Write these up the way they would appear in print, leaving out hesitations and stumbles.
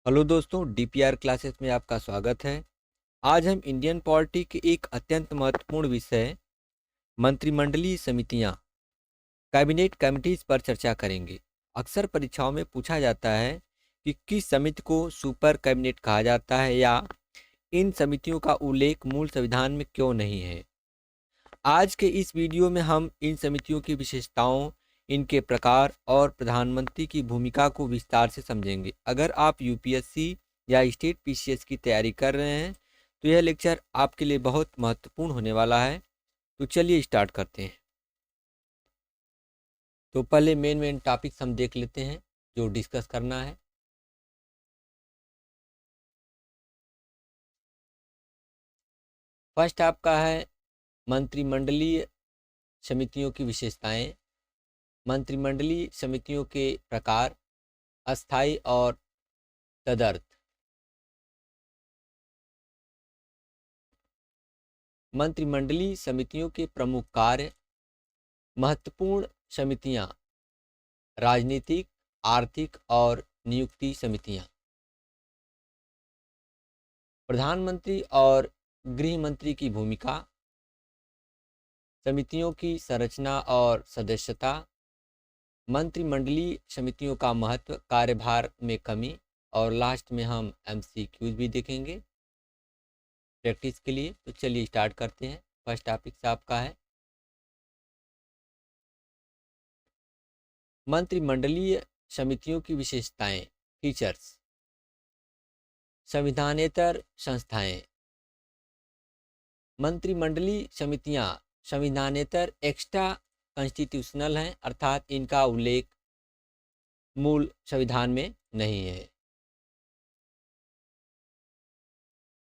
Hello दोस्तों, DPR classes में आपका स्वागत है। आज हम इंडियन पॉलिटी के एक अत्यंत महत्वपूर्ण विषय मंत्रिमंडलीय समितियां कैबिनेट कमिटीज पर चर्चा करेंगे। अक्सर परीक्षाओं में पूछा जाता है कि किस समिति को सुपर कैबिनेट कहा जाता है या इन समितियों का उल्लेख मूल संविधान में क्यों नहीं है। आज के इस वीडियो में हम इन समितियों की विशेषताओं, इनके प्रकार और प्रधानमंत्री की भूमिका को विस्तार से समझेंगे। अगर आप यूपीएससी या स्टेट पीसीएस की तैयारी कर रहे हैं तो यह लेक्चर आपके लिए बहुत महत्वपूर्ण होने वाला है। तो चलिए स्टार्ट करते हैं। तो पहले मेन टॉपिक्स हम देख लेते हैं जो डिस्कस करना है। फर्स्ट आपका है मंत्रिमंडलीय समितियों की विशेषताएं। मंत्रिमंडलीय समितियों के प्रकार, अस्थाई और तदर्थ। मंत्रिमंडलीय समितियों के प्रमुख कार्य। महत्वपूर्ण समितियां राजनीतिक, आर्थिक और नियुक्ति समितियां। प्रधानमंत्री और गृह मंत्री की भूमिका। समितियों की संरचना और सदस्यता। मंत्रिमंडलीय समितियों का महत्व, कार्यभार में कमी और लास्ट में हम एमसीक्यूज भी देखेंगे प्रैक्टिस के लिए। तो चलिए स्टार्ट करते हैं। फर्स्ट टॉपिक आपका है मंत्रिमंडलीय समितियों की विशेषताएं, फीचर्स। संविधानेतर संस्थाएं। मंत्रिमंडलीय समितियां संविधानेतर एक्स्ट्रा कॉन्स्टिट्यूशनल हैं, अर्थात इनका उल्लेख मूल संविधान में नहीं है।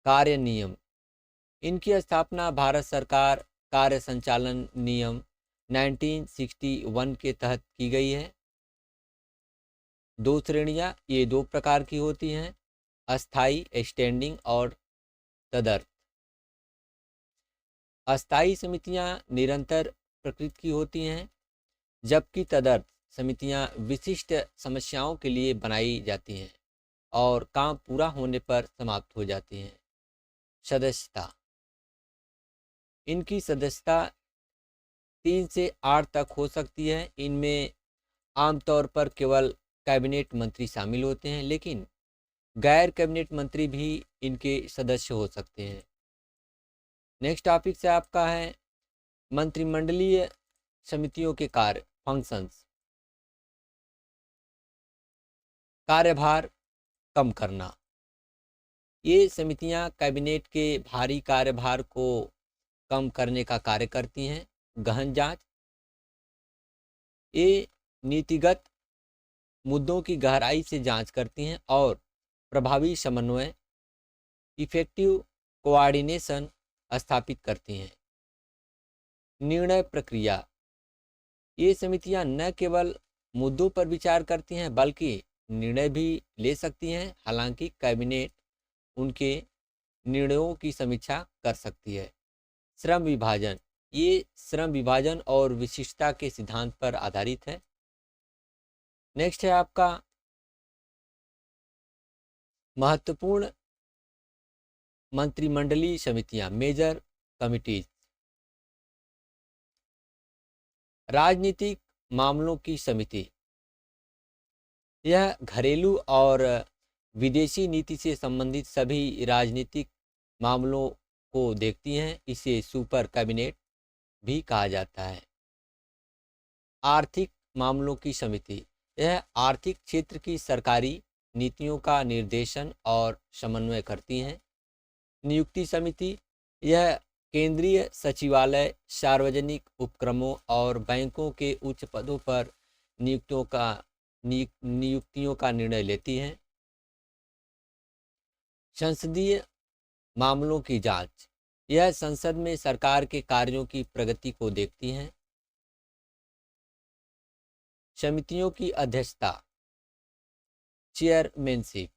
कार्य नियम। इनकी स्थापना भारत सरकार कार्य संचालन नियम 1961 के तहत की गई है। दो श्रेणियां, ये दो प्रकार की होती हैं, अस्थाई स्टैंडिंग और तदर्थ। अस्थाई समितियां निरंतर प्रकृति की होती हैं, जबकि तदर्थ समितियां विशिष्ट समस्याओं के लिए बनाई जाती हैं और काम पूरा होने पर समाप्त हो जाती हैं। सदस्यता। इनकी सदस्यता 3 से 8 तक हो सकती है। इनमें आमतौर पर केवल कैबिनेट मंत्री शामिल होते हैं, लेकिन गैर कैबिनेट मंत्री भी इनके सदस्य हो सकते हैं। नेक्स्ट टॉपिक से आपका है मंत्रिमंडलीय समितियों के कार्य, फंक्शंस। कार्यभार कम करना। ये समितियां कैबिनेट के भारी कार्यभार को कम करने का कार्य करती हैं। गहन जांच। ये नीतिगत मुद्दों की गहराई से जांच करती हैं और प्रभावी समन्वय, इफेक्टिव कोऑर्डिनेशन स्थापित करती हैं। निर्णय प्रक्रिया। ये समितियां न केवल मुद्दों पर विचार करती हैं बल्कि निर्णय भी ले सकती हैं, हालांकि कैबिनेट उनके निर्णयों की समीक्षा कर सकती है। श्रम विभाजन। ये श्रम विभाजन और विशिष्टता के सिद्धांत पर आधारित है। नेक्स्ट है आपका महत्वपूर्ण मंत्रिमंडलीय समितियां, मेजर कमिटीज। राजनीतिक मामलों की समिति। यह घरेलू और विदेशी नीति से संबंधित सभी राजनीतिक मामलों को देखती हैं। इसे सुपर कैबिनेट भी कहा जाता है। आर्थिक मामलों की समिति। यह आर्थिक क्षेत्र की सरकारी नीतियों का निर्देशन और समन्वय करती हैं। नियुक्ति समिति। यह केंद्रीय सचिवालय, सार्वजनिक उपक्रमों और बैंकों के उच्च पदों पर नियुक्तियों का निर्णय लेती हैं। संसदीय मामलों की जांच। यह संसद में सरकार के कार्यों की प्रगति को देखती हैं। समितियों की अध्यक्षता, चेयरमैनशिप।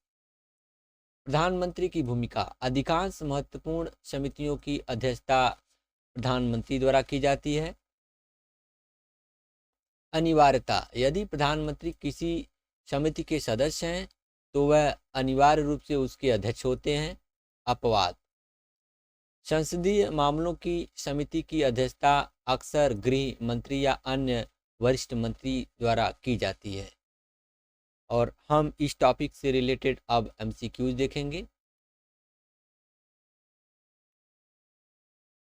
प्रधानमंत्री की भूमिका। अधिकांश महत्वपूर्ण समितियों की अध्यक्षता प्रधानमंत्री द्वारा की जाती है। अनिवार्यता। यदि प्रधानमंत्री किसी समिति के सदस्य हैं तो वह अनिवार्य रूप से उसके अध्यक्ष होते हैं। अपवाद: संसदीय मामलों की समिति की अध्यक्षता अक्सर गृह मंत्री या अन्य वरिष्ठ मंत्री द्वारा की जाती है। और हम इस टॉपिक से रिलेटेड अब एमसीक्यूज देखेंगे।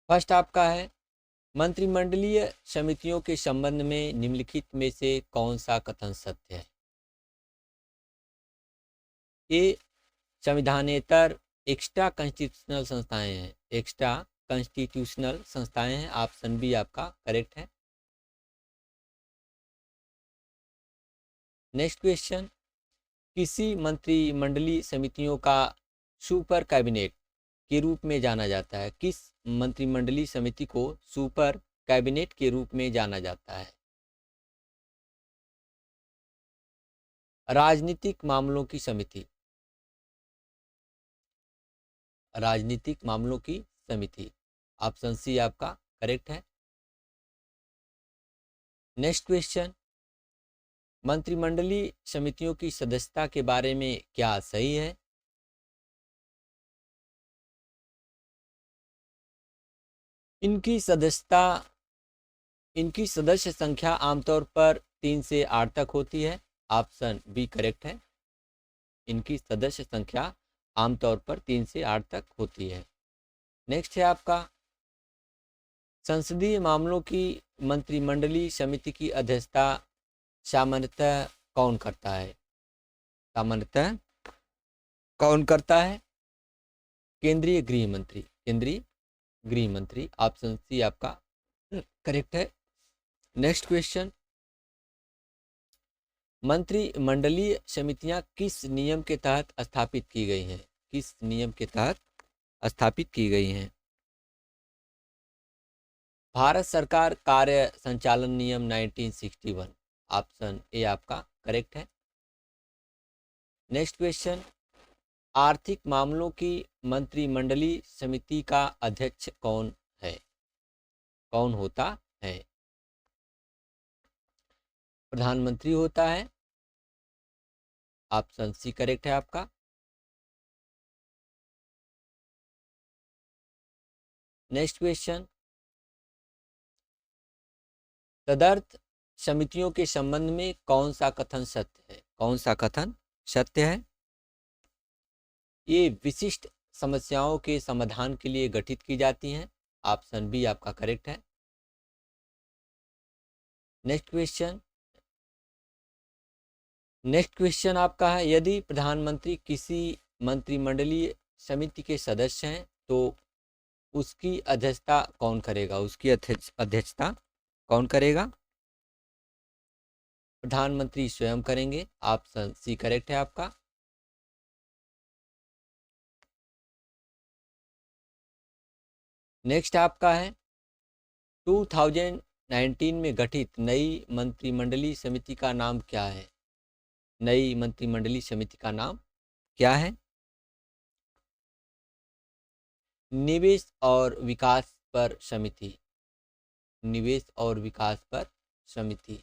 फर्स्ट आपका है, मंत्रिमंडलीय समितियों के संबंध में निम्नलिखित में से कौन सा कथन सत्य है? ये संविधानेतर एक्स्ट्रा कॉन्स्टिट्यूशनल संस्थाएं हैं। एक्स्ट्रा कॉन्स्टिट्यूशनल संस्थाएं हैं। ऑप्शन बी आपका करेक्ट है। नेक्स्ट क्वेश्चन, किसी मंत्रिमंडलीय समितियों का सुपर कैबिनेट के रूप में जाना जाता है? किस मंत्रिमंडलीय समिति को सुपर कैबिनेट के रूप में जाना जाता है? राजनीतिक मामलों की समिति। राजनीतिक मामलों की समिति, ऑप्शन सी आपका करेक्ट है। नेक्स्ट क्वेश्चन, मंत्रिमंडलीय समितियों की सदस्यता के बारे में क्या सही है? इनकी सदस्य संख्या आमतौर पर 3 से 8 तक होती है। ऑप्शन बी करेक्ट है। इनकी सदस्य संख्या आमतौर पर 3 से 8 तक होती है। नेक्स्ट है आपका, संसदीय मामलों की मंत्रिमंडलीय समिति की अध्यक्षता सामान्यतः कौन करता है? सामान्यतः कौन करता है? केंद्रीय गृह मंत्री। केंद्रीय गृह मंत्री, ऑप्शन सी आपका करेक्ट है। नेक्स्ट क्वेश्चन, मंत्रिमंडलीय समितियां किस नियम के तहत स्थापित की गई हैं? किस नियम के तहत स्थापित की गई हैं? भारत सरकार कार्य संचालन नियम 1961, ऑप्शन ए आपका करेक्ट है। नेक्स्ट क्वेश्चन, आर्थिक मामलों की मंत्रिमंडलीय समिति का अध्यक्ष कौन है? कौन होता है? प्रधानमंत्री होता है। ऑप्शन सी करेक्ट है आपका। नेक्स्ट क्वेश्चन, तदर्थ समितियों के संबंध में कौन सा कथन सत्य है? कौन सा कथन सत्य है? ये विशिष्ट समस्याओं के समाधान के लिए गठित की जाती हैं। ऑप्शन बी आपका करेक्ट है। नेक्स्ट क्वेश्चन आपका है, यदि प्रधानमंत्री किसी मंत्रिमंडलीय समिति के सदस्य हैं तो उसकी अध्यक्षता कौन करेगा? उसकी अध्यक्षता कौन करेगा? प्रधानमंत्री स्वयं करेंगे। ऑप्शन सी करेक्ट है आपका। नेक्स्ट आपका है, 2019 में गठित नई मंत्रिमंडलीय समिति का नाम क्या है? नई मंत्रिमंडलीय समिति का नाम क्या है? निवेश और विकास पर समिति। निवेश और विकास पर समिति,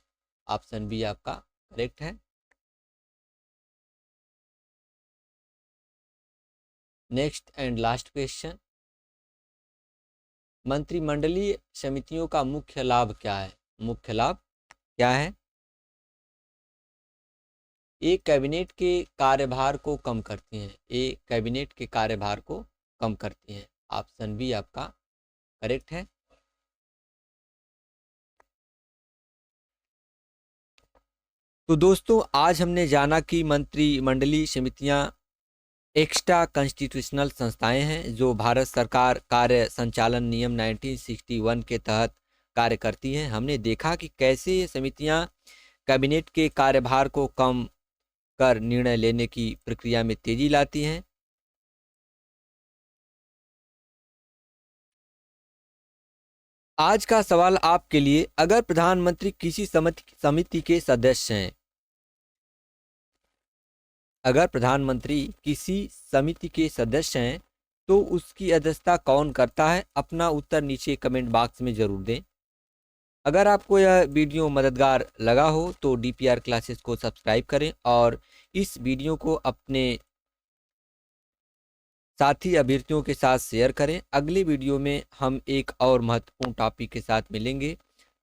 ऑप्शन बी आपका करेक्ट है। नेक्स्ट एंड लास्ट क्वेश्चन, मंत्रिमंडलीय समितियों का मुख्य लाभ क्या है? मुख्य लाभ क्या है? ये कैबिनेट के कार्यभार को कम करती हैं। ये कैबिनेट के कार्यभार को कम करती हैं। ऑप्शन बी आपका करेक्ट है। तो दोस्तों, आज हमने जाना कि मंत्रिमंडलीय समितियां एक्स्ट्रा कॉन्स्टिट्यूशनल संस्थाएं हैं जो भारत सरकार कार्य संचालन नियम 1961 के तहत कार्य करती हैं। हमने देखा कि कैसे ये समितियां कैबिनेट के कार्यभार को कम कर निर्णय लेने की प्रक्रिया में तेजी लाती हैं। आज का सवाल आपके लिए, अगर प्रधानमंत्री किसी समिति के सदस्य हैं, अगर प्रधानमंत्री किसी समिति के सदस्य हैं तो उसकी अध्यक्षता कौन करता है? अपना उत्तर नीचे कमेंट बॉक्स में जरूर दें। अगर आपको यह वीडियो मददगार लगा हो तो DPR क्लासेस को सब्सक्राइब करें और इस वीडियो को अपने साथी अभ्यर्थियों के साथ शेयर करें। अगले वीडियो में हम एक और महत्वपूर्ण टॉपिक के साथ मिलेंगे।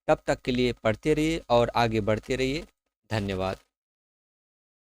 तब तक के लिए पढ़ते रहिए और आगे बढ़ते रहिए। धन्यवाद।